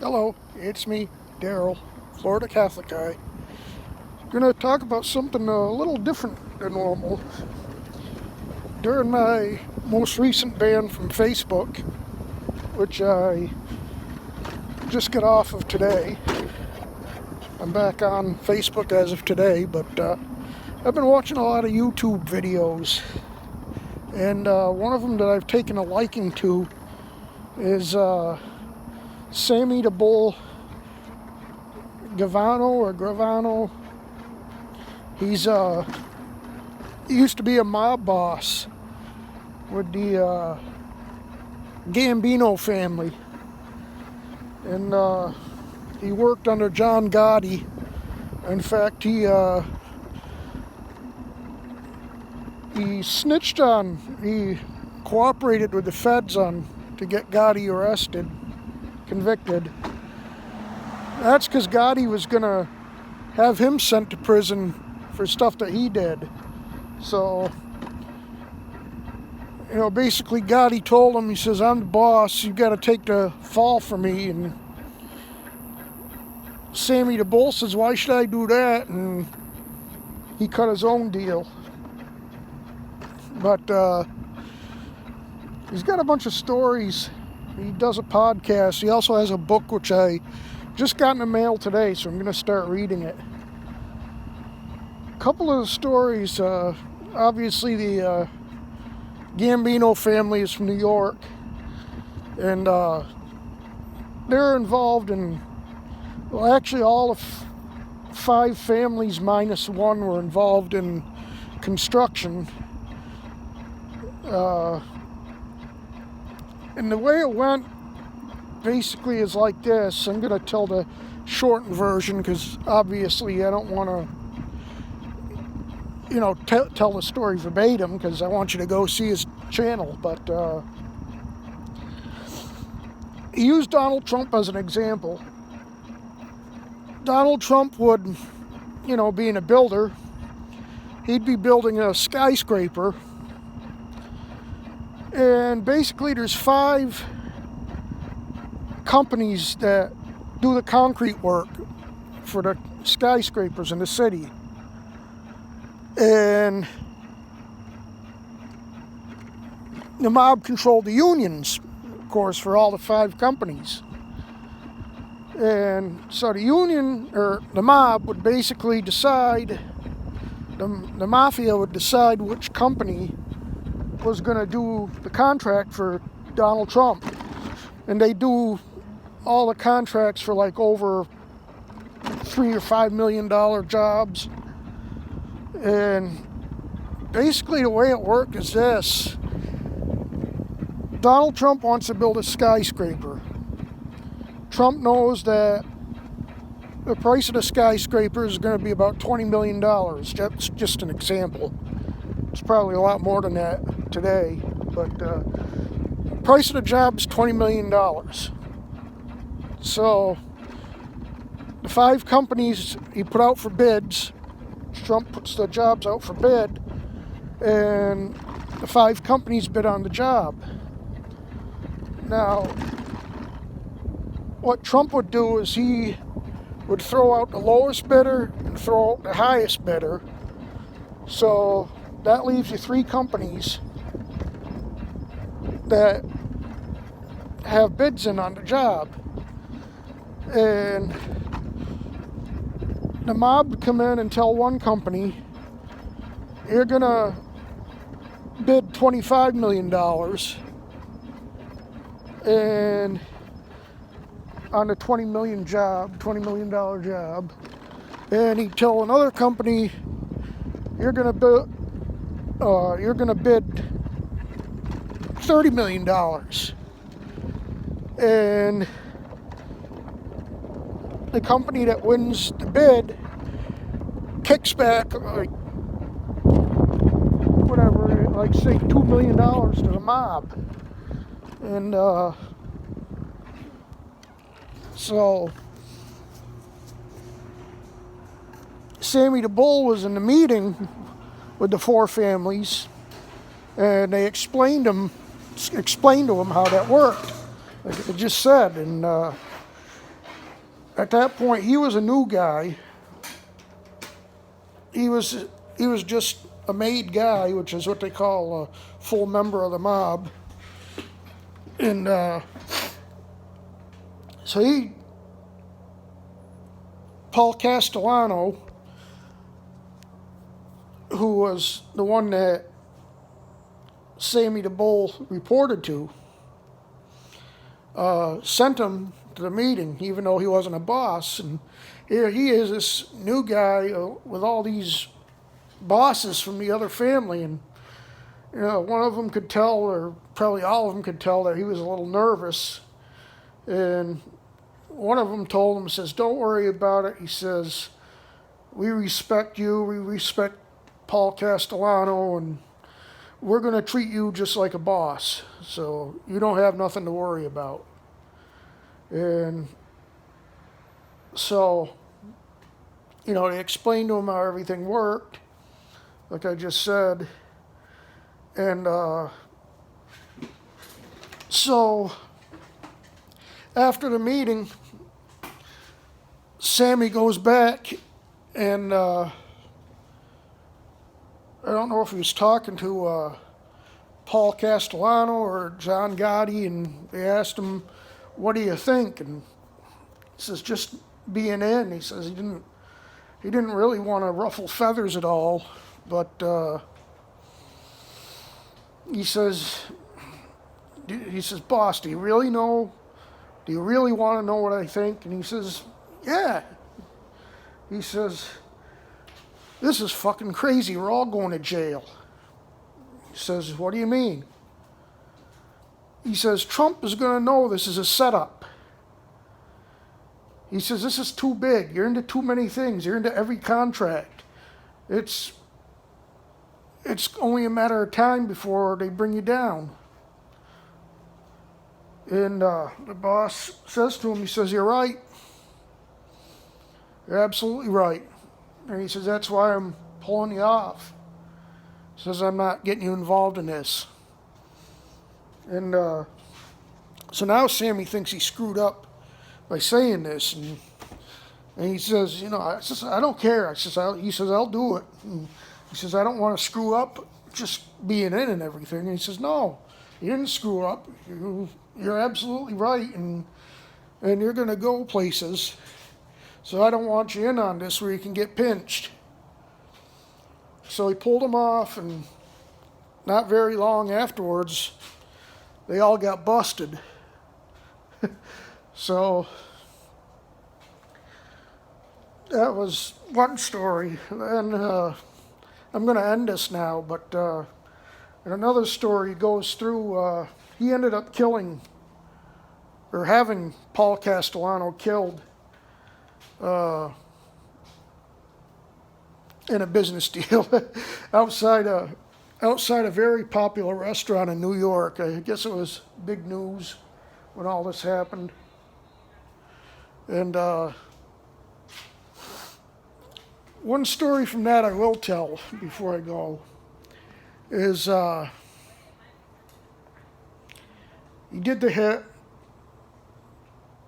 Hello, it's me, Daryl, Florida Catholic guy. Gonna talk about something a little different than normal. During my most recent ban from Facebook, which I just got off of today, I'm back on Facebook as of today, but I've been watching a lot of YouTube videos, and one of them that I've taken a liking to is Sammy the Bull Gravano. He used to be a mob boss with the Gambino family, and he worked under John Gotti. In fact, he cooperated with the feds to get Gotti arrested, convicted. That's because Gotti was gonna have him sent to prison for stuff that he did. So, basically Gotti told him, he says, I'm the boss, you gotta take the fall for me. And Sammy the Bull says, why should I do that? And he cut his own deal. But he's got a bunch of stories. He does a podcast. He also has a book, which I just got in the mail today, so I'm going to start reading it. A couple of the stories, obviously the Gambino family is from New York, and they're involved in, well, actually all of 5 families minus 1 were involved in construction. And the way it went basically is like this. I'm going to tell the shortened version because obviously I don't want to, tell the story verbatim because I want you to go see his channel. But he used Donald Trump as an example. Donald Trump would, being a builder, he'd be building a skyscraper. And basically there's 5 companies that do the concrete work for the skyscrapers in the city. And the mob controlled the unions, of course, for all the 5 companies. And so the union, or the mob, would basically decide, the mafia would decide which company was going to do the contract for Donald Trump. And they do all the contracts for like over $3 or $5 million jobs. And basically the way it worked is this. Donald Trump wants to build a skyscraper. Trump knows that the price of the skyscraper is going to be about $20 million. That's just an example. It's probably a lot more than that today, but the price of the job is $20 million. So the 5 companies he put out for bids, Trump puts the jobs out for bid, and the 5 companies bid on the job. Now, what Trump would do is he would throw out the lowest bidder and throw out the highest bidder. So that leaves you 3 companies that have bids in on the job. And the mob would come in and tell one company, you're going to bid $25 million and on a $20 million job. And he'd tell another company, you're going to bid $30 million. And the company that wins the bid kicks back like say $2 million to the mob. And so Sammy the Bull was in the meeting with the 4 families, and they explained to him how that worked, like I just said. And At that point, he was a new guy. He was just a made guy, which is what they call a full member of the mob. And so Paul Castellano, who was the one that Sammy the Bull reported to, sent him to the meeting, even though he wasn't a boss. And here he is, this new guy with all these bosses from the other family. And one of them could tell, or probably all of them could tell, that he was a little nervous. And one of them told him, says, "Don't worry about it." He says, "We respect you. We respect Paul Castellano, and we're going to treat you just like a boss. So you don't have nothing to worry about." And so, they explained to him how everything worked, like I just said. And so after the meeting, Sammy goes back, and I don't know if he was talking to Paul Castellano or John Gotti, and they asked him, "What do you think?" And he says, "Just being in." He says he didn't really want to ruffle feathers at all, but he says, "Boss, do you really know? Do you really want to know what I think?" And he says, "Yeah." He says, "This is fucking crazy. We're all going to jail." He says, "What do you mean?" He says, "Trump is going to know this is a setup." He says, "This is too big. You're into too many things. You're into every contract. It's only a matter of time before they bring you down." And the boss says to him, he says, "You're right. You're absolutely right." And he says, "That's why I'm pulling you off." He says, "I'm not getting you involved in this." And so now Sammy thinks he screwed up by saying this. And he says, "I don't care." He says, "I'll do it." And he says, "I don't want to screw up just being in and everything." And he says, "No, you didn't screw up. You're absolutely right. And you're going to go places. So I don't want you in on this where you can get pinched." So he pulled him off, and not very long afterwards, they all got busted. So that was one story. And I'm going to end this now, but another story goes through, he ended up killing, or having Paul Castellano killed in a business deal outside a very popular restaurant in New York. I guess it was big news when all this happened. And one story from that I will tell before I go is he did the hit.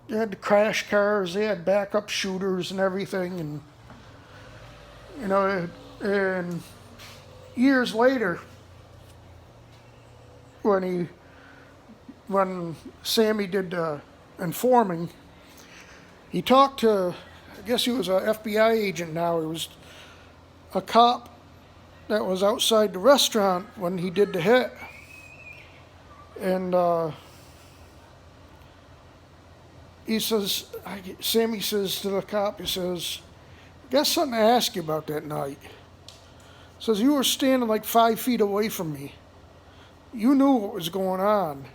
They had the crash cars, they had backup shooters and everything, and years later, when Sammy did informing, he talked to, I guess he was an FBI agent now. He was a cop that was outside the restaurant when he did the hit. And Sammy says to the cop, he says, "Got something to ask you about that night." He says, "You were standing like 5 feet away from me. You knew what was going on.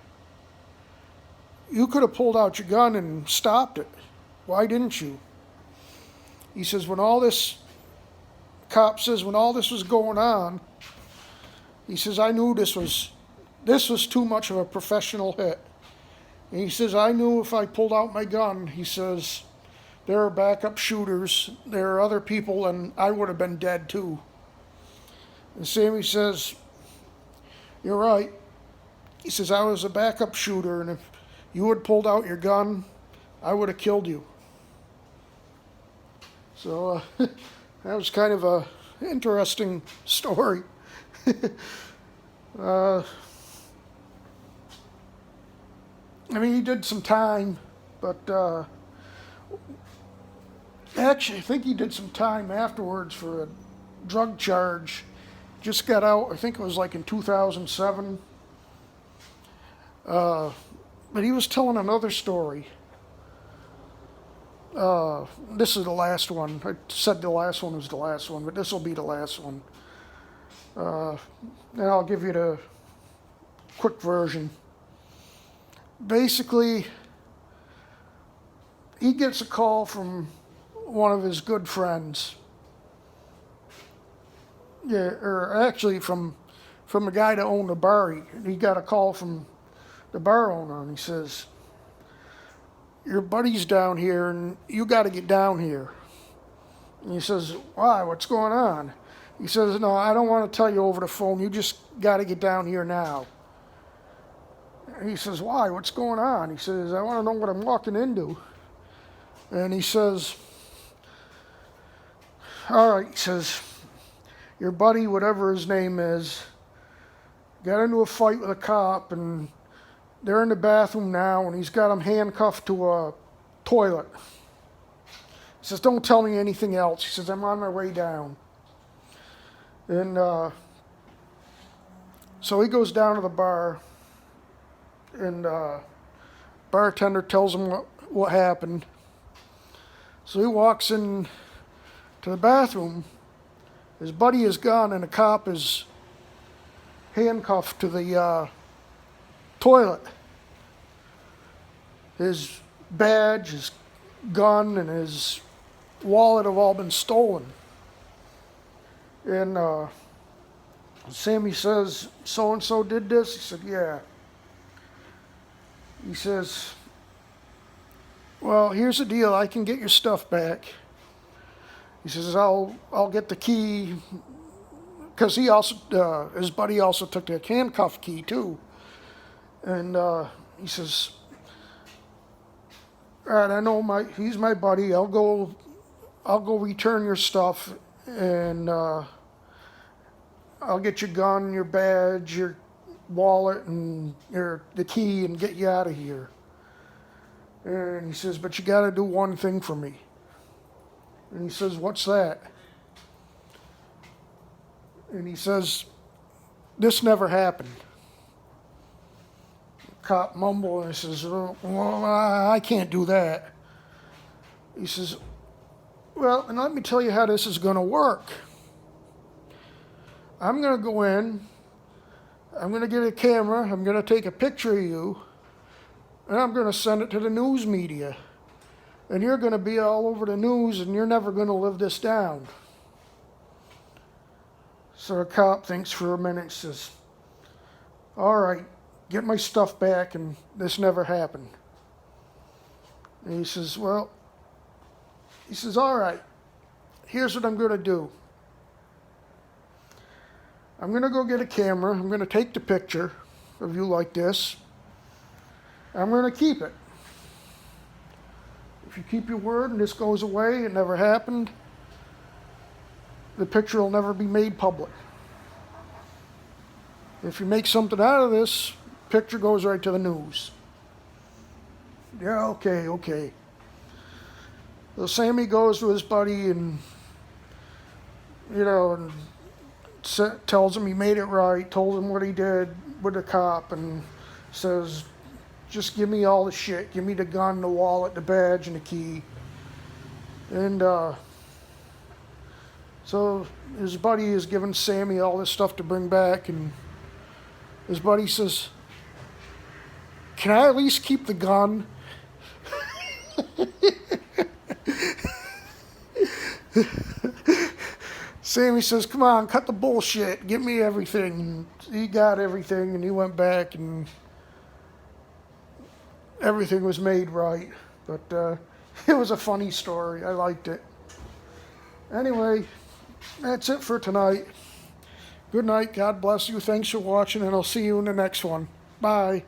You could have pulled out your gun and stopped it. Why didn't you?" He says, cop says, when all this was going on, he says, "I knew this was too much of a professional hit." And he says, "I knew if I pulled out my gun," he says, "there are backup shooters, there are other people, and I would have been dead too." And Sammy says, "You're right." He says, "I was a backup shooter, and if you had pulled out your gun, I would have killed you." So that was kind of a interesting story. uh, I mean, he did some time, but actually, I think he did some time afterwards for a drug charge. Just got out, I think it was like in 2007. But he was telling another story. This is the last one. I said the last one was the last one, but this will be the last one. And I'll give you the quick version. Basically, he gets a call from one of his good friends. Yeah, or actually from a guy that owned a bar. He got a call from the bar owner, and he says, "Your buddy's down here, and you got to get down here." And he says, "Why? What's going on?" He says, "No, I don't want to tell you over the phone. You just got to get down here now." And he says, "Why? What's going on?" He says, "I want to know what I'm walking into." And he says, "All right," he says, "your buddy, whatever his name is, got into a fight with a cop, and they're in the bathroom now, and he's got him handcuffed to a toilet." He says, "Don't tell me anything else." He says, "I'm on my way down." And so he goes down to the bar, and bartender tells him what happened. So he walks in to the bathroom. His buddy is gone, and the cop is handcuffed to the toilet. His badge, his gun, and his wallet have all been stolen. And Sammy says, "So-and-so did this?" He said, "Yeah." He says, "Well, here's the deal. I can get your stuff back." He says, I'll get the key," because he also his buddy also took the handcuff key too. And he says, "All right, I know he's my buddy. I'll go return your stuff, and I'll get your gun, your badge, your wallet, and the key, and get you out of here." And he says, "But you got to do one thing for me." And he says, "What's that?" And he says, "This never happened." The cop mumbles and says, "Well, I can't do that." He says, "Well, and let me tell you how this is going to work. I'm going to go in, I'm going to get a camera, I'm going to take a picture of you, and I'm going to send it to the news media. And you're going to be all over the news, and you're never going to live this down." So the cop thinks for a minute and says, "All right, get my stuff back, and this never happened." And he says, "All right, here's what I'm going to do. I'm going to go get a camera. I'm going to take the picture of you like this. I'm going to keep it. If you keep your word and this goes away, it never happened, the picture will never be made public. If you make something out of this, picture goes right to the news." "Yeah, okay." So Sammy goes to his buddy and, and tells him he made it right, told him what he did with the cop, and says, "Just give me all the shit. Give me the gun, the wallet, the badge, and the key." And so his buddy is giving Sammy all this stuff to bring back, and his buddy says, "Can I at least keep the gun?" Sammy says, "Come on, cut the bullshit. Give me everything." And he got everything, and he went back, and everything was made right. But it was a funny story. I liked it. Anyway, that's it for tonight. Good night. God bless you. Thanks for watching, and I'll see you in the next one. Bye.